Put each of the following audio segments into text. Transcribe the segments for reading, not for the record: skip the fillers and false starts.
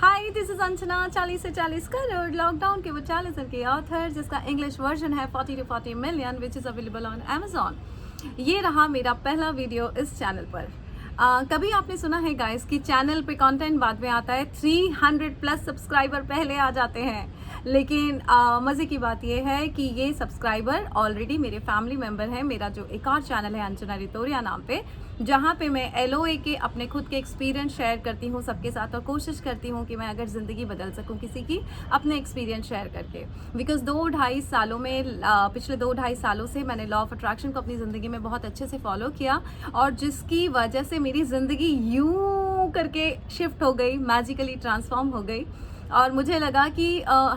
Hi, this is Anjana 40 से 40 crore lockdown के वो 40 के ऑथर, जिसका इंग्लिश वर्जन है 40 to 40 million which is available on Amazon. ये रहा मेरा पहला वीडियो इस चैनल पर। कभी आपने सुना है गाइस कि चैनल पे कंटेंट बाद में आता है, 300 प्लस सब्सक्राइबर पहले आ जाते हैं। लेकिन मज़े की बात यह है कि ये सब्सक्राइबर ऑलरेडी मेरे फैमिली मेम्बर हैं। मेरा जो एक और चैनल है अंजना रितोरिया नाम पे, जहाँ पे मैं LOA के अपने खुद के एक्सपीरियंस शेयर करती हूँ सबके साथ, और कोशिश करती हूँ कि मैं अगर ज़िंदगी बदल सकूँ किसी की अपने एक्सपीरियंस शेयर करके। बिकॉज 2-2.5 सालों में पिछले 2-2.5 सालों से मैंने लॉ ऑफ अट्रैक्शन को अपनी ज़िंदगी में बहुत अच्छे से फॉलो किया, और जिसकी वजह से मेरी ज़िंदगी यूं करके शिफ्ट हो गई, मैजिकली ट्रांसफॉर्म हो गई। और मुझे लगा कि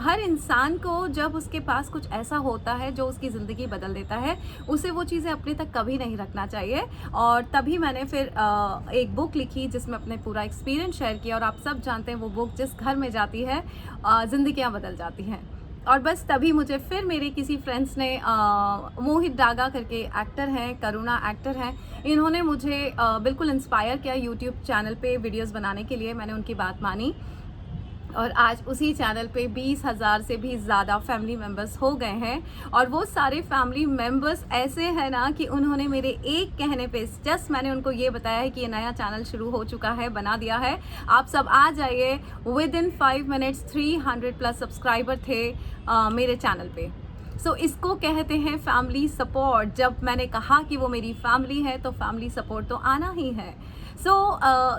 हर इंसान को जब उसके पास कुछ ऐसा होता है जो उसकी ज़िंदगी बदल देता है, उसे वो चीज़ें अपने तक कभी नहीं रखना चाहिए। और तभी मैंने फिर एक बुक लिखी जिसमें अपने पूरा एक्सपीरियंस शेयर किया। और आप सब जानते हैं वो बुक जिस घर में जाती है ज़िंदगियाँ बदल जाती हैं। और बस तभी मुझे फिर मेरे किसी फ्रेंड्स ने मोहित डागा करके एक्टर हैं, करुणा एक्टर हैं, इन्होंने मुझे बिल्कुल इंस्पायर किया यूट्यूब चैनल पे वीडियोस बनाने के लिए। मैंने उनकी बात मानी और आज उसी चैनल पे 20,000 से भी ज़्यादा फैमिली मेम्बर्स हो गए हैं। और वो सारे फैमिली मेम्बर्स ऐसे हैं ना कि उन्होंने मेरे एक कहने पे, जस्ट मैंने उनको ये बताया है कि ये नया चैनल शुरू हो चुका है, बना दिया है, आप सब आ जाइए। With in 5 minutes 300 plus subscriber थे मेरे चैनल पे। सो इसको कहते हैं फैमिली सपोर्ट। जब मैंने कहा कि वो मेरी फैमिली है तो फैमिली सपोर्ट तो आना ही है। सो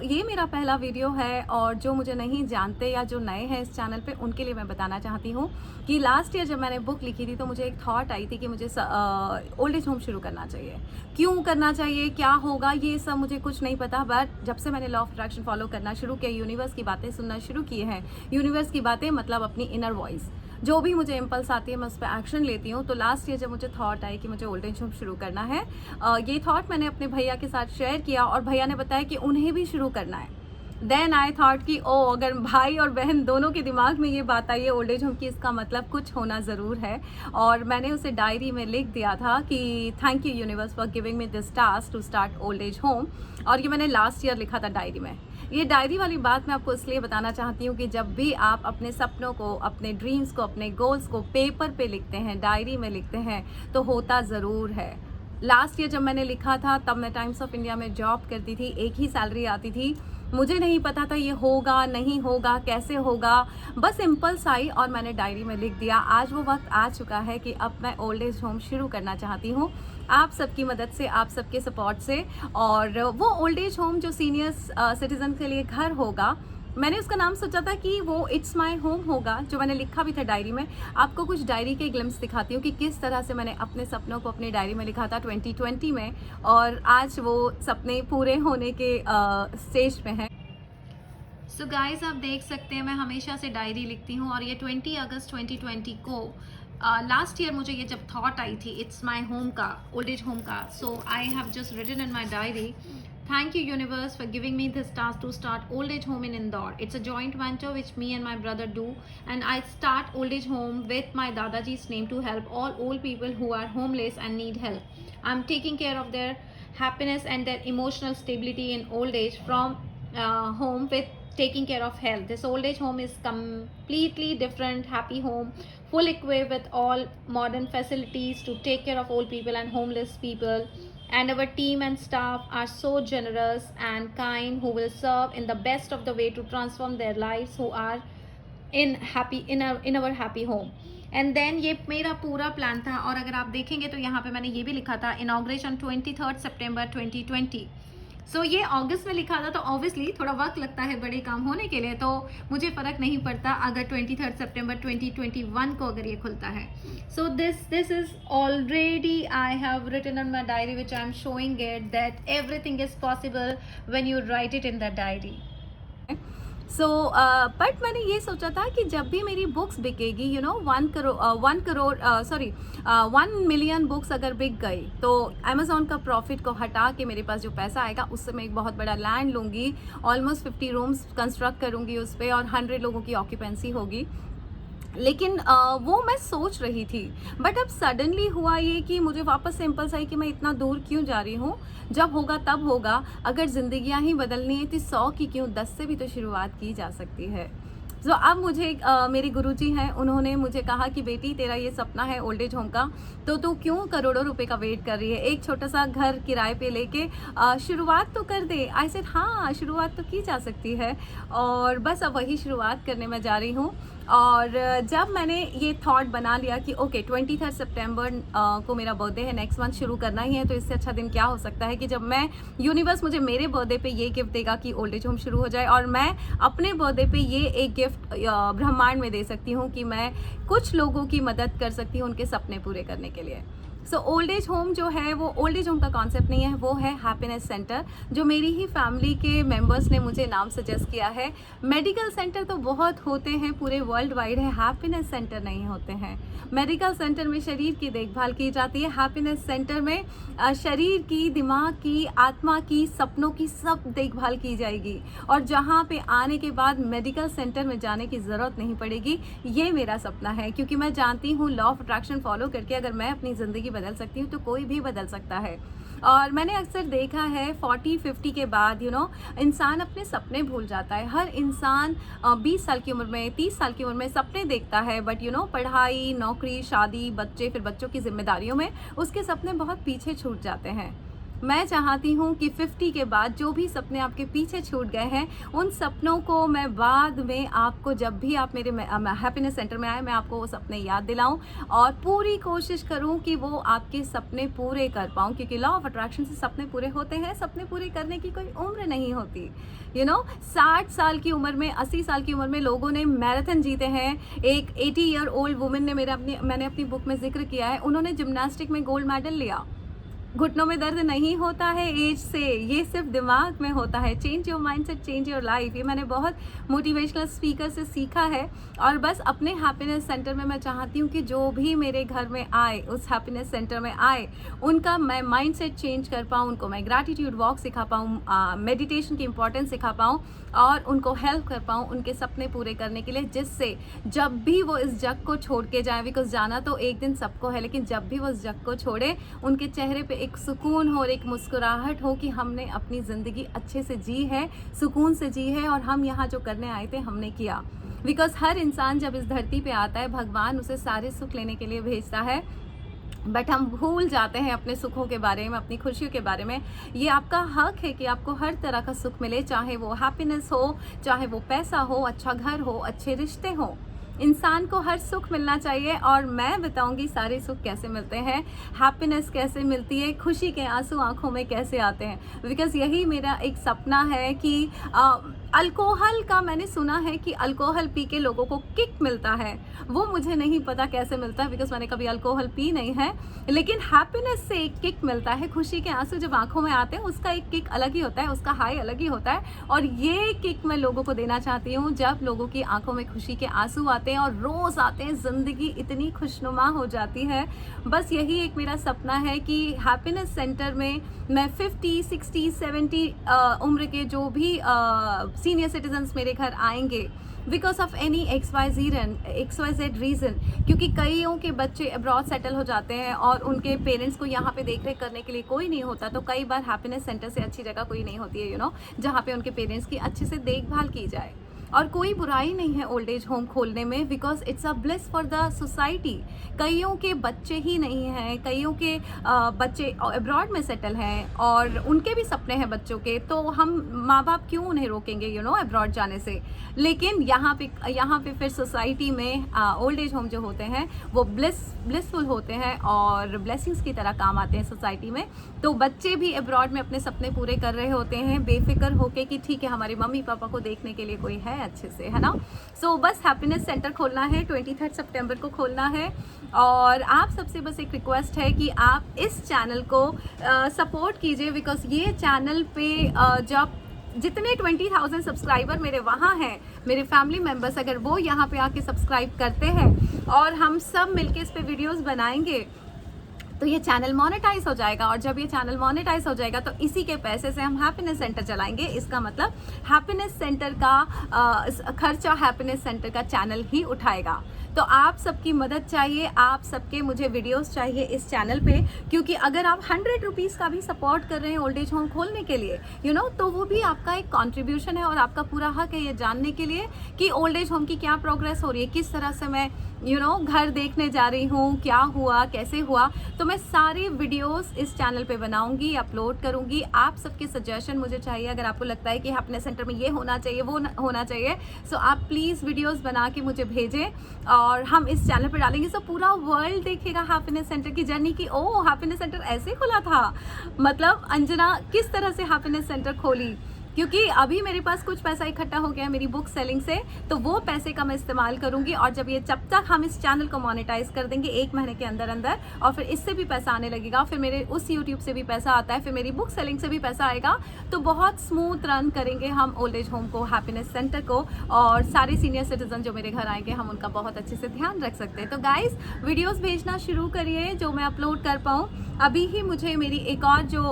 ये मेरा पहला वीडियो है, और जो मुझे नहीं जानते या जो नए हैं इस चैनल पे, उनके लिए मैं बताना चाहती हूँ कि लास्ट ईयर जब मैंने बुक लिखी थी तो मुझे एक थॉट आई थी कि मुझे ओल्ड एज होम शुरू करना चाहिए। क्यों करना चाहिए, क्या होगा, ये सब मुझे कुछ नहीं पता। बट जब से मैंने लॉ ऑफ अट्रैक्शन फॉलो करना शुरू किया, यूनिवर्स की बातें सुनना शुरू किए हैं, यूनिवर्स की बातें मतलब अपनी इनर वॉइस, जो भी मुझे इम्पल्स आती है मैं उस पर एक्शन लेती हूँ। तो लास्ट ईयर जब मुझे थॉट आई कि मुझे ओल्ड एज होम शुरू करना है, ये थॉट मैंने अपने भैया के साथ शेयर किया, और भैया ने बताया कि उन्हें भी शुरू करना है। देन आई थॉट कि अगर भाई और बहन दोनों के दिमाग में ये बात आई है ओल्ड एज होम की, इसका मतलब कुछ होना ज़रूर है। और मैंने उसे डायरी में लिख दिया था कि thank you universe for giving me this task to start old age home. और ये मैंने लास्ट ईयर लिखा था डायरी में। ये डायरी वाली बात मैं आपको इसलिए बताना चाहती हूँ कि जब भी आप अपने सपनों को, अपने ड्रीम्स को, अपने गोल्स को पेपर पे लिखते हैं, डायरी में लिखते हैं, तो होता ज़रूर है। लास्ट ईयर जब मैंने लिखा था तब मैं टाइम्स ऑफ इंडिया में जॉब करती थी, एक ही सैलरी आती थी। मुझे नहीं पता था ये होगा नहीं होगा, कैसे होगा, बस इम्पल्स आई और मैंने डायरी में लिख दिया। आज वो वक्त आ चुका है कि अब मैं ओल्ड एज होम शुरू करना चाहती हूँ, आप सबकी मदद से, आप सबके सपोर्ट से। और वो ओल्ड एज होम जो सीनियर्स सिटीजन के लिए घर होगा, मैंने उसका नाम सोचा था कि वो इट्स माई होम होगा, जो मैंने लिखा भी था डायरी में। आपको कुछ डायरी के ग्लिम्स दिखाती हूँ कि किस तरह से मैंने अपने सपनों को अपनी डायरी में लिखा था 2020 में, और आज वो सपने पूरे होने के स्टेज पे हैं। सो गाइस, आप देख सकते हैं मैं हमेशा से डायरी लिखती हूँ, और ये 20 अगस्त 2020 को लास्ट ईयर मुझे ये जब थॉट आई थी इट्स माई होम का, ओल्ड एज होम का, so I have just written in my diary, thank you universe for giving me this task to start old age home in Indore. It's a joint venture which me and my brother do, and I start old age home with my dadaji's name to help all old people who are homeless and need help. I'm taking care of their happiness and their emotional stability in old age from home with taking care of health. This old age home is completely different, happy home, full equipped with all modern facilities to take care of old people and homeless people. And our team and staff are so generous and kind, who will serve in the best of the way to transform their lives, who are in our happy home. And then ये मेरा पूरा plan था। और अगर आप देखेंगे तो यहाँ पे मैंने ये भी लिखा था, इनॉग्रेशन 23 सितंबर 2020। सो ये अगस्त में लिखा था, तो ऑब्वियसली थोड़ा वक्त लगता है बड़े काम होने के लिए, तो मुझे फ़र्क नहीं पड़ता अगर 23 सितंबर 2021 को अगर ये खुलता है। So this is already I have written in my diary which I am showing it that everything is possible when you write it in the diary. So but मैंने ये सोचा था कि जब भी मेरी बुक्स बिकेगी, 1 मिलियन बुक्स अगर बिक गई, तो अमेज़ॉन का प्रॉफिट को हटा के मेरे पास जो पैसा आएगा उससे मैं एक बहुत बड़ा लैंड लूँगी, ऑलमोस्ट 50 रूम्स कंस्ट्रक्ट करूँगी उस पर, और 100 लोगों की ऑक्यूपेंसी होगी। लेकिन वो मैं सोच रही थी, बट अब सडनली हुआ ये कि मुझे वापस से इम्पल्स आई कि मैं इतना दूर क्यों जा रही हूँ, जब होगा तब होगा। अगर ज़िंदगियाँ ही बदलनी है तो 100 की क्यों, 10 से भी तो शुरुआत की जा सकती है। तो अब मुझे मेरे गुरुजी हैं, उन्होंने मुझे कहा कि बेटी तेरा ये सपना है ओल्ड एज होम का, तो तू क्यों करोड़ों रुपए का वेट कर रही है, एक छोटा सा घर किराए पे लेके शुरुआत तो कर दे। आई सेड हाँ, शुरुआत तो की जा सकती है, और बस अब वही शुरुआत करने में जा रही हूँ। और जब मैंने ये थॉट बना लिया कि ओके 23 सितंबर को मेरा बर्थडे है, नेक्स्ट मंथ शुरू करना ही है, तो इससे अच्छा दिन क्या हो सकता है कि जब मैं यूनिवर्स मुझे मेरे बर्थडे पे ये गिफ्ट देगा कि ओल्ड एज होम शुरू हो जाए, और मैं अपने बर्थडे पे ये एक गिफ्ट ब्रह्मांड में दे सकती हूँ कि मैं कुछ लोगों की मदद कर सकती हूँ उनके सपने पूरे करने के लिए। सो ओल्ड एज होम जो है वो ओल्ड एज होम का कॉन्सेप्ट नहीं है, वो है हैप्पीनेस सेंटर, जो मेरी ही फैमिली के मेंबर्स ने मुझे नाम सजेस्ट किया है। मेडिकल सेंटर तो बहुत होते हैं पूरे वर्ल्ड वाइड है, हैप्पीनेस सेंटर नहीं होते हैं। मेडिकल सेंटर में शरीर की देखभाल की जाती है, हैप्पीनेस सेंटर में शरीर की, दिमाग की, आत्मा की, सपनों की सब देखभाल की जाएगी, और जहाँ पे आने के बाद मेडिकल सेंटर में जाने की ज़रूरत नहीं पड़ेगी। ये मेरा सपना है, क्योंकि मैं जानती हूँ लॉ ऑफ अट्रैक्शन फॉलो करके अगर मैं अपनी ज़िंदगी बदल सकती हूँ तो कोई भी बदल सकता है। और मैंने अक्सर देखा है 40-50 के बाद इंसान अपने सपने भूल जाता है। हर इंसान 20 साल की उम्र में, 30 साल की उम्र में सपने देखता है, बट पढ़ाई, नौकरी, शादी, बच्चे, फिर बच्चों की जिम्मेदारियों में उसके सपने बहुत पीछे छूट जाते हैं। मैं चाहती हूँ कि 50 के बाद जो भी सपने आपके पीछे छूट गए हैं, उन सपनों को मैं बाद में आपको, जब भी आप मेरे हैप्पीनेस सेंटर में आए, मैं आपको वो सपने याद दिलाऊं और पूरी कोशिश करूं कि वो आपके सपने पूरे कर पाऊं, क्योंकि लॉ ऑफ अट्रैक्शन से सपने पूरे होते हैं। सपने पूरे करने की कोई उम्र नहीं होती। 60 साल की उम्र में, 80 साल की उम्र में लोगों ने मैराथन जीते हैं। एक 80 ईयर ओल्ड वुमेन ने मैंने अपनी बुक में जिक्र किया है, उन्होंने जिम्नास्टिक में गोल्ड मेडल लिया। घुटनों में दर्द नहीं होता है एज से, ये सिर्फ दिमाग में होता है। Change your mindset, change your life, ये मैंने बहुत मोटिवेशनल स्पीकर से सीखा है। और बस अपने हैप्पीनेस सेंटर में मैं चाहती हूँ कि जो भी मेरे घर में आए, उस हैप्पीनेस सेंटर में आए, उनका मैं माइंडसेट चेंज कर पाऊँ, उनको मैं ग्रैटिट्यूड वॉक सिखा पाऊँ, मेडिटेशन की इंपॉर्टेंस सिखा पाऊँ, और उनको हेल्प कर पाऊँ उनके सपने पूरे करने के लिए, जिससे जब भी वो इस जग को छोड़ के जाए, बिकॉज जाना तो एक दिन सबको है, लेकिन जब भी वो इस जग को छोड़े, उनके चेहरे पे एक सुकून हो और एक मुस्कुराहट हो कि हमने अपनी ज़िंदगी अच्छे से जी है, सुकून से जी है, और हम यहाँ जो करने आए थे हमने किया। बिकॉज हर इंसान जब इस धरती पे आता है, भगवान उसे सारे सुख लेने के लिए भेजता है, बट हम भूल जाते हैं अपने सुखों के बारे में, अपनी खुशियों के बारे में। ये आपका हक है कि आपको हर तरह का सुख मिले, चाहे वो हैप्पीनेस हो, चाहे वो पैसा हो, अच्छा घर हो, अच्छे रिश्ते हो। इंसान को हर सुख मिलना चाहिए, और मैं बताऊंगी सारे सुख कैसे मिलते हैं, हैप्पीनेस कैसे मिलती है, खुशी के आंसू आंखों में कैसे आते हैं। बिकॉज यही मेरा एक सपना है कि अल्कोहल का, मैंने सुना है कि अल्कोहल पी के लोगों को किक मिलता है, वो मुझे नहीं पता कैसे मिलता है, बिकॉज मैंने कभी अल्कोहल पी नहीं है, लेकिन हैप्पीनेस से एक किक मिलता है। खुशी के आंसू जब आंखों में आते हैं, उसका एक किक अलग ही होता है, उसका हाई अलग ही होता है, और ये किक मैं लोगों को देना चाहती हूँ। जब लोगों की आंखों में खुशी के आंसू आते हैं और रोज आते हैं, जिंदगी इतनी खुशनुमा हो जाती है। बस यही एक मेरा सपना है कि हैप्पीनेस सेंटर में मैं 50, 60, 70 उम्र के जो भी सीनियर सिटीजन्स मेरे घर आएंगे, because of any XYZ reason, क्योंकि कईयों के बच्चे अब्रॉड सेटल हो जाते हैं और उनके पेरेंट्स को यहाँ पे देख रेख करने के लिए कोई नहीं होता, तो कई बार हैप्पीनेस सेंटर से अच्छी जगह कोई नहीं होती है, जहाँ पे उनके पेरेंट्स की अच्छे से देखभाल की जाए। और कोई बुराई नहीं है ओल्ड एज होम खोलने में, because it's a bless for the society. कईयों के बच्चे ही नहीं हैं, कईयों के बच्चे अब्रॉड में सेटल हैं और उनके भी सपने हैं बच्चों के, तो हम माँ बाप क्यों उन्हें रोकेंगे अब्रॉड जाने से। लेकिन यहाँ पे फिर सोसाइटी में ओल्ड एज होम जो होते हैं वो ब्लिसफुल होते हैं और ब्लेसिंग्स की तरह काम आते हैं सोसाइटी में। तो बच्चे भी अब्रॉड में अपने सपने पूरे कर रहे होते हैं बेफिक्र होके कि ठीक है, हमारे मम्मी पापा को देखने के लिए कोई है अच्छे से, है ना। सो बस हैप्पीनेस सेंटर खोलना है, 23 सितंबर को खोलना है। और आप सबसे बस एक रिक्वेस्ट है कि आप इस चैनल को सपोर्ट कीजिए, बिकॉज ये चैनल पे जब जितने 20,000 सब्सक्राइबर मेरे वहाँ हैं, मेरे फैमिली मेम्बर्स, अगर वो यहाँ पे आके सब्सक्राइब करते हैं और हम सब मिलके इस पे वीडियोस बनाएंगे, तो ये चैनल मोनेटाइज हो जाएगा। और jab ये चैनल मोनेटाइज हो जाएगा तो इसी के पैसे से हम हैप्पीनेस सेंटर चलाएंगे। इसका मतलब हैप्पीनेस सेंटर का खर्चा हैप्पीनेस सेंटर का चैनल ही उठाएगा। तो आप सबकी मदद चाहिए, आप सबके मुझे वीडियोस चाहिए इस चैनल पे, क्योंकि अगर आप 100 रुपीज़ का भी सपोर्ट कर रहे हैं ओल्ड एज होम खोलने के लिए तो वो भी आपका एक कंट्रीब्यूशन है और आपका पूरा हक है ये जानने के लिए कि ओल्ड एज होम की क्या प्रोग्रेस हो रही है, किस तरह से मैं घर देखने जा रही हूँ, क्या हुआ, कैसे हुआ। तो मैं सारी वीडियोस इस चैनल पे बनाऊंगी, अपलोड करूंगी। आप सबके सजेशन मुझे चाहिए। अगर आपको लगता है कि हैप्पीनेस सेंटर में ये होना चाहिए, वो होना चाहिए, सो आप प्लीज़ वीडियोस बना के मुझे भेजें और हम इस चैनल पे डालेंगे। सो पूरा वर्ल्ड देखेगा हैप्पीनेस सेंटर की जर्नी की। ओह, हैप्पीनेस सेंटर ऐसे खुला था, मतलब अंजना किस तरह से हैप्पीनेस सेंटर खोली, क्योंकि अभी मेरे पास कुछ पैसा इकट्ठा हो गया है मेरी बुक सेलिंग से, तो वो पैसे का मैं इस्तेमाल करूंगी। और जब ये जब तक हम इस चैनल को मोनेटाइज कर देंगे 1 महीने के अंदर अंदर, और फिर इससे भी पैसा आने लगेगा, फिर मेरे उस यूट्यूब से भी पैसा आता है, फिर मेरी बुक सेलिंग से भी पैसा आएगा, तो बहुत स्मूथ रन करेंगे हम ओल्ड एज होम को, हैप्पीनेस सेंटर को, और सारे सीनियर सिटीजन जो मेरे घर आएंगे हम उनका बहुत अच्छे से ध्यान रख सकते हैं। तो गाइज वीडियोज़ भेजना शुरू करिए जो मैं अपलोड कर पाऊँ। अभी ही मुझे मेरी एक और जो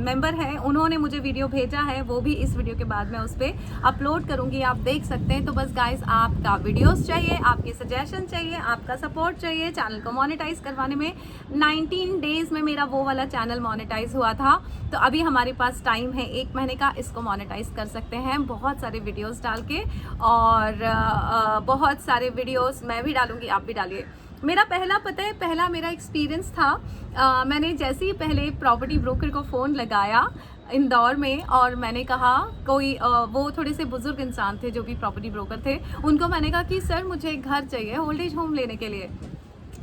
मेंबर है उन्होंने मुझे वीडियो भेजा है, वो भी इस वीडियो के बाद मैं उस पर अपलोड करूंगी, आप देख सकते हैं। तो बस गाइस आपका वीडियोस चाहिए, आपके सजेशन चाहिए, आपका सपोर्ट चाहिए चैनल को मोनेटाइज करवाने में। 19 डेज में मेरा वो वाला चैनल मोनेटाइज हुआ था, तो अभी हमारे पास टाइम है 1 महीने का, इसको मोनेटाइज कर सकते हैं बहुत सारे वीडियोज़ डाल के, और बहुत सारे वीडियोज़ मैं भी डालूंगी, आप भी डालिए। मेरा पहला मेरा एक्सपीरियंस था, मैंने जैसे ही पहले प्रॉपर्टी ब्रोकर को फ़ोन लगाया इंदौर में, और मैंने कहा कोई वो थोड़े से बुजुर्ग इंसान थे जो भी प्रॉपर्टी ब्रोकर थे, उनको मैंने कहा कि सर मुझे एक घर चाहिए ओल्ड एज होम लेने के लिए।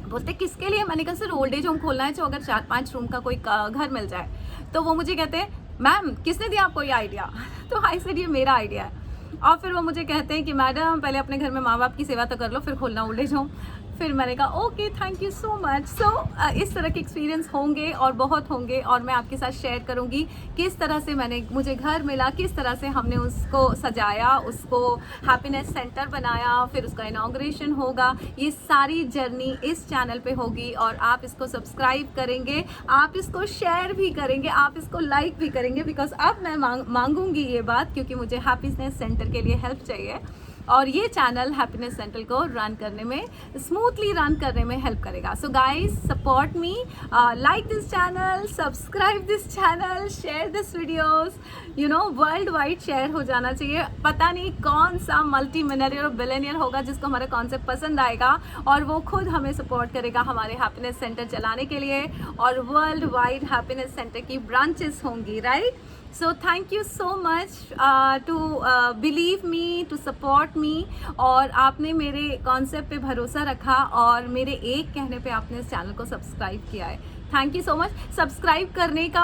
बोलते किसके लिए? मैंने कहा सर ओल्ड एज होम खोलना है, जो अगर 4-5 रूम का कोई घर मिल जाए। तो वो मुझे कहते हैं मैम किसने दिया आपको ये आइडिया? तो आई सेड ये मेरा आइडिया है। और फिर वो मुझे कहते हैं कि मैडम पहले अपने घर में माँ बाप की सेवा तो कर लो, फिर खोलना ओल्ड एज होम। फिर मैंने कहा okay thank you so much. So इस तरह के एक्सपीरियंस होंगे और बहुत होंगे, और मैं आपके साथ शेयर करूंगी किस तरह से मुझे घर मिला, किस तरह से हमने उसको सजाया, उसको हैप्पीनेस सेंटर बनाया, फिर उसका इनॉग्रेशन होगा। ये सारी जर्नी इस चैनल पे होगी, और आप इसको सब्सक्राइब करेंगे, आप इसको शेयर भी करेंगे, आप इसको लाइक भी करेंगे, बिकॉज अब मैं मांगूंगी ये बात, क्योंकि मुझे हैप्पीनेस सेंटर के लिए हेल्प चाहिए, और ये चैनल हैप्पीनेस सेंटर को रन करने में, स्मूथली रन करने में हेल्प करेगा। So guys support me, like this channel, subscribe this channel, share this videos, world wide share हो जाना चाहिए। पता नहीं कौन सा मल्टी मिलियनियर और बिलियनियर होगा जिसको हमारा कॉन्सेप्ट पसंद आएगा, और वो खुद हमें सपोर्ट करेगा हमारे हैप्पीनेस सेंटर चलाने के लिए, और वर्ल्ड वाइड हैप्पीनेस सेंटर की ब्रांचेस होंगी, right? So thank you so much to believe me, to support me, और आपने मेरे कॉन्सेप्ट पे भरोसा रखा, और मेरे एक कहने पे आपने इस चैनल को सब्सक्राइब किया है। Thank you so much. Subscribe करने का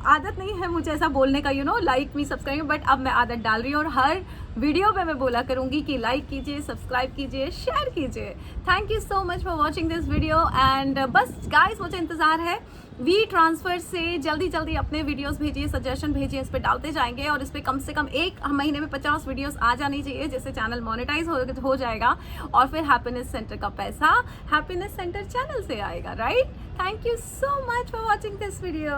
आदत नहीं है मुझे ऐसा बोलने का, लाइक मी सब्सक्राइब, बट अब मैं आदत डाल रही हूँ, और हर वीडियो पे मैं बोला करूँगी कि लाइक कीजिए, सब्सक्राइब कीजिए, शेयर कीजिए। Thank you so much for watching this video. And बस गाइस मुझे इंतज़ार है वी ट्रांसफ़र से, जल्दी अपने वीडियोस भेजिए, सजेशन भेजिए, इस पर डालते जाएंगे, और इस पर कम से कम 1 महीने में 50 वीडियोस आ जानी चाहिए, जिससे चैनल मोनेटाइज हो जाएगा, और फिर हैप्पीनेस सेंटर का पैसा हैप्पीनेस सेंटर चैनल से आएगा, right? Thank you so much for watching this video.